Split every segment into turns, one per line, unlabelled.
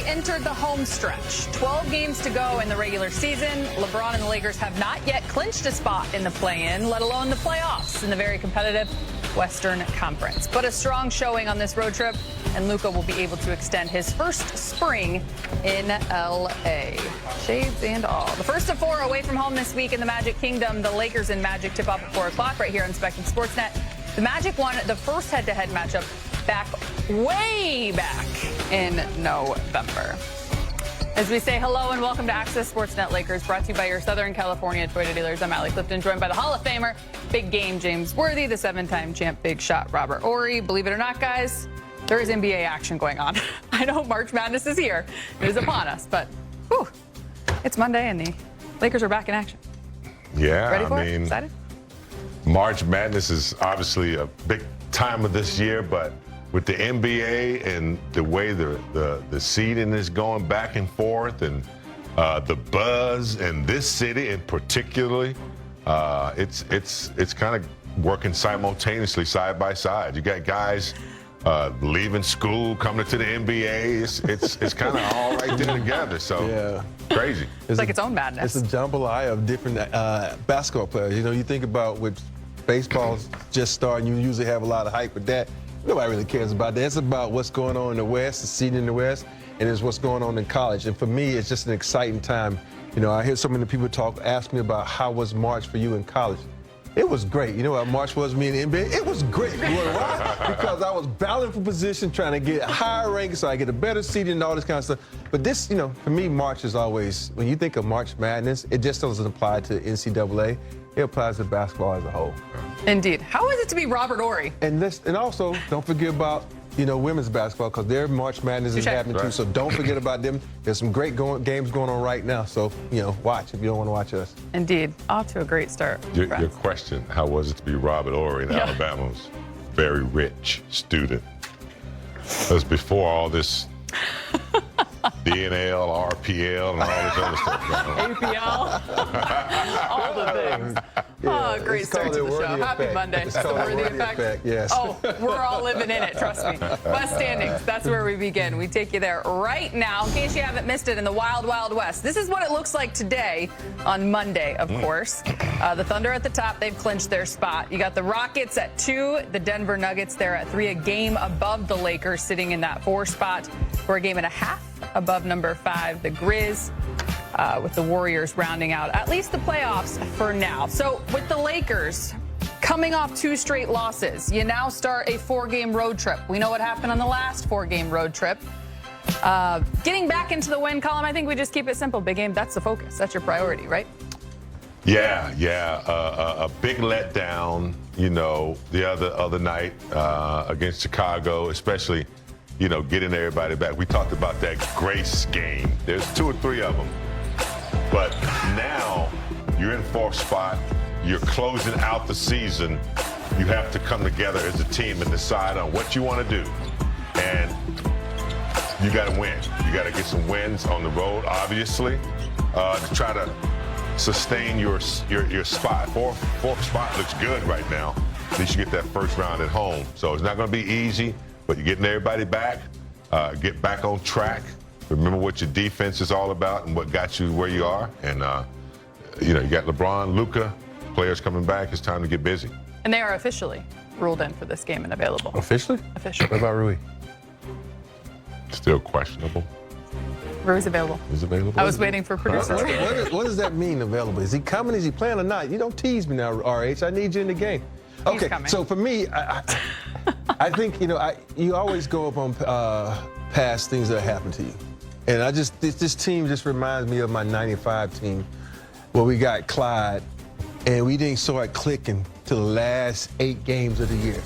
Entered the home stretch. 12 games to go in the regular season. LeBron and the Lakers have not yet clinched a spot in the play-in, let alone the playoffs in the very competitive Western Conference. But a strong showing on this road trip, and Luka will be able to extend his first spring in L.A. Shades and all. The first of 4 away from home this week in the Magic Kingdom. The Lakers and Magic tip off at 4 o'clock right here on ESPN Sports Sportsnet. The Magic won the first head-to-head matchup way back in November. As we say hello and welcome to Access Sportsnet Lakers, brought to you by your Southern California Toyota dealers. I'm Allie Clifton, joined by the Hall of Famer, Big Game James Worthy, the 7-time champ Big Shot Robert Horry. Believe it or not, guys, there is NBA action going on. I know March Madness is here. It is upon us, but whew, it's Monday and the Lakers are back in action.
Yeah,
ready for it? Excited?
March Madness is obviously a big time of this year, but with the NBA and the way the seeding is going back and forth, and the buzz in this city in particularly, it's kind of working simultaneously, side by side. You got guys leaving school, coming to the NBA. It's kind of all right there together. So yeah. Crazy.
It's like its own madness.
It's a jambalaya of different basketball players. You know, you think about with baseball's just starting, you usually have a lot of hype with that. Nobody really cares about that. It's about what's going on in the West, the seeding in the West, and it's what's going on in college. And for me, it's just an exciting time. You know, I hear so many people ask me about how was March for you in college. It was great. You know what March was me in the NBA? It was great. You know why? Because I was battling for position, trying to get higher ranks so I get a better seeding and all this kind of stuff. But this, you know, for me, March is always, when you think of March Madness, it just doesn't apply to NCAA. It applies to basketball as a whole.
Indeed. How is it to be Robert Horry?
And also, don't forget about, you know, women's basketball, because their March Madness is happening too. So don't forget about them. There's some great games going on right now. So, you know, watch if you don't want to watch us.
Indeed. Off to a great start.
Your question, how was it to be Robert Horry in Alabama? Was very rich student. That was before all this DNL, RPL, and all this other stuff going on.
APL, all the things. Yeah, oh, great start to the show. Happy Monday.
It's the Worthy Effect. Yes.
Oh, we're all living in it, trust me. West standings, that's where we begin. We take you there right now, in case you haven't missed it, in the Wild Wild West. This is what it looks like today on Monday, of course. The Thunder at the top, they've clinched their spot. You got the Rockets at 2, the Denver Nuggets there at 3, a game above the Lakers, sitting in that 4 spot. For a game and a half above number 5, the Grizz, with the Warriors rounding out at least the playoffs for now. So with the Lakers coming off 2 straight losses, you now start a 4-game road trip. We know what happened on the last 4-game road trip. Getting back into the win column, I think we just keep it simple. Big game, that's the focus. That's your priority, right?
Yeah. A big letdown, you know, the other night against Chicago, especially, you know, getting everybody back. We talked about that Grace game. There's 2 or 3 of them. But now you're in 4th spot. You're closing out the season. You have to come together as a team and decide on what you want to do. And you got to win. You got to get some wins on the road, obviously, to try to sustain your spot. 4th spot looks good right now. At least you get that first round at home. So it's not going to be easy, but you're getting everybody back, get back on track. Remember what your defense is all about and what got you where you are. And, you know, you got LeBron, Luka, players coming back. It's time to get busy.
And they are officially ruled in for this game and available.
Officially?
Officially.
What about Rui?
Still questionable.
Rui's available.
He's available?
I was waiting for producers.
What does that mean, available? Is he coming? Is he playing or not? You don't tease me now, RH. I need you in the game. Okay, so for me, I think, you know, you always go up on past things that happen to you. And this team just reminds me of my 95 team where we got Clyde and we didn't start clicking till the last 8 games of the year,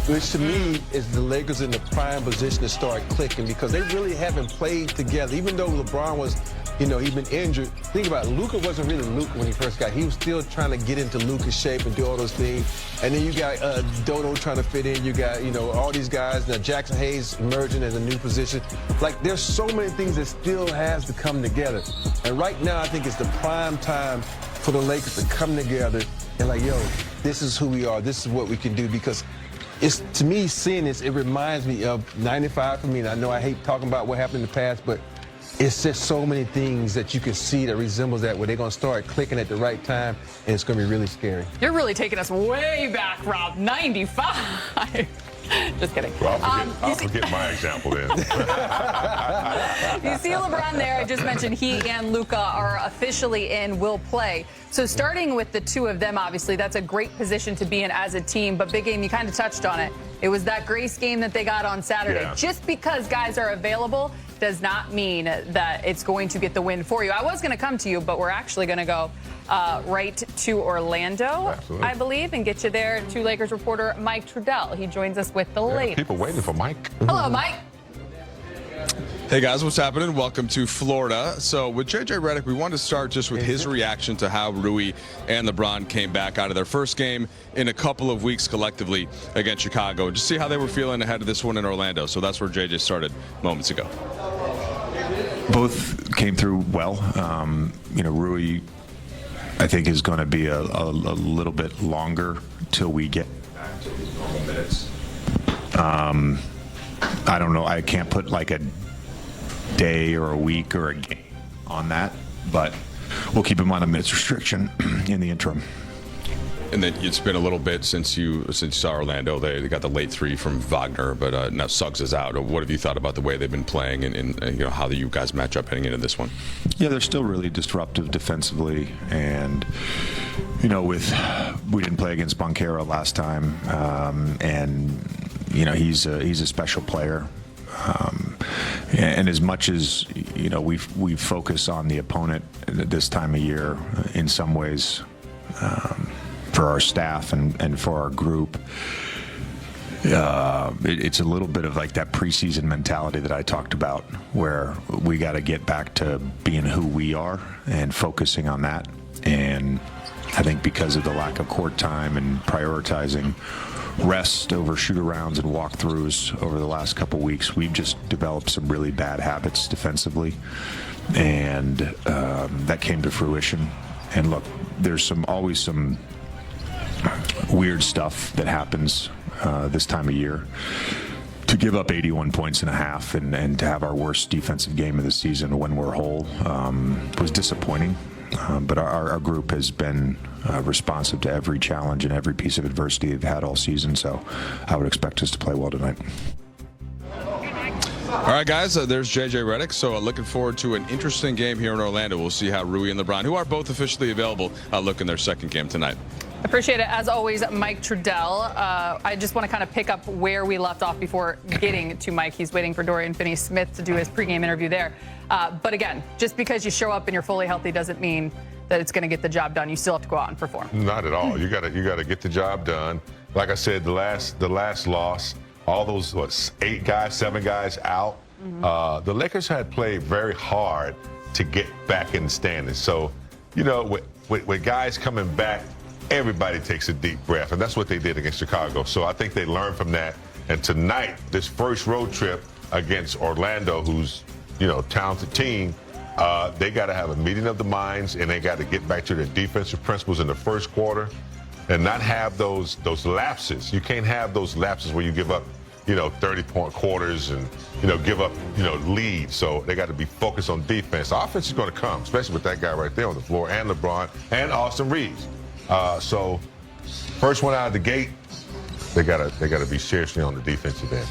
which to me is the Lakers in the prime position to start clicking because they really haven't played together. Even though LeBron was, you know, he'd been injured. Think about it, Luka wasn't really Luka when he first got. He was still trying to get into Luka's shape and do all those things. And then you got Dodo trying to fit in. You got, you know, all these guys. Now Jackson Hayes emerging as a new position. Like, there's so many things that still has to come together. And right now, I think it's the prime time for the Lakers to come together and like, yo, this is who we are. This is what we can do because it's, to me, seeing this, it reminds me of 95 for me. And I know I hate talking about what happened in the past, but it's just so many things that you can see that resembles that, where they're going to start clicking at the right time, and it's going to be really scary.
You're really taking us way back, Rob. 95. Just kidding.
Well, I'll forget my example then.
You see LeBron there. I just mentioned he and Luka are officially in, will play. So starting with the two of them, obviously, that's a great position to be in as a team. But Big Game, you kind of touched on it. It was that grace game that they got on Saturday.
Yeah.
Just because guys are available does not mean that it's going to get the win for you. I was going to come to you, but we're actually going to go right to Orlando,
Absolutely.
I believe, and get you there to Lakers reporter Mike Trudell. He joins us with the latest.
People waiting for Mike.
Hello, Mike.
Hey guys, what's happening? Welcome to Florida. So with JJ Redick, we wanted to start just with his reaction to how Rui and LeBron came back out of their first game in a couple of weeks collectively against Chicago, and just see how they were feeling ahead of this one in Orlando. So that's where JJ started moments ago.
Both came through well. Rui, I think, is going to be a little bit longer till we get back to his normal minutes. I don't know. I can't put like a day or a week or a game on that, but we'll keep him on a minutes restriction in the interim.
And then it's been a little bit since you saw Orlando. They got the late three from Wagner, but now Suggs is out. What have you thought about the way they've been playing and how you guys match up heading into this one?
Yeah, they're still really disruptive defensively, and we didn't play against Banchero last time, and he's a special player. And as much as we focus on the opponent this time of year, in some ways, for our staff and for our group, it's a little bit of like that preseason mentality that I talked about, where we got to get back to being who we are and focusing on that. And I think because of the lack of court time and prioritizing rest over shoot-arounds and walkthroughs over the last couple weeks, we've just developed some really bad habits defensively, and that came to fruition. And look, there's always some weird stuff that happens this time of year. To give up 81 points and a half and to have our worst defensive game of the season when we're whole was disappointing. But our group has been responsive to every challenge and every piece of adversity they've had all season, so I would expect us to play well tonight.
All right, guys, there's JJ Redick. So looking forward to an interesting game here in Orlando. We'll see how Rui and LeBron, who are both officially available, look in their second game tonight.
Appreciate it, as always, Mike Trudell. I just want to kind of pick up where we left off before getting to Mike. He's waiting for Dorian Finney-Smith to do his pregame interview there. But again, just because you show up and you're fully healthy doesn't mean that it's going to get the job done. You still have to go out and perform.
Not at all. You got to get the job done. Like I said, the last loss, all those 7 guys out. The Lakers had played very hard to get back in the standings. So, with guys coming back, everybody takes a deep breath, and that's what they did against Chicago. So I think they learned from that. And tonight, this first road trip against Orlando, who's talented team, they got to have a meeting of the minds, and they got to get back to their defensive principles in the first quarter, and not have those lapses. You can't have those lapses where you give up 30-point quarters and give up leads. So they got to be focused on defense. The offense is going to come, especially with that guy right there on the floor, and LeBron and Austin Reeves. So first one out of the gate, they gotta be seriously on the defensive end.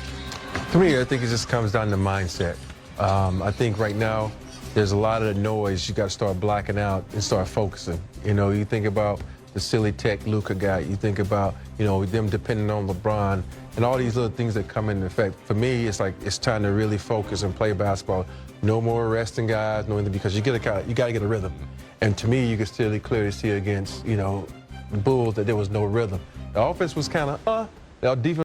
For me, I think it just comes down to mindset. I think right now there's a lot of the noise you got to start blacking out and start focusing. You think about the silly tech Luka got. You think about them depending on LeBron and all these little things that come into effect. For me, it's like it's time to really focus and play basketball. No more resting guys, because you got to get a rhythm. And to me, you can still clearly see against the Bulls that there was no rhythm. The offense was kind of the defense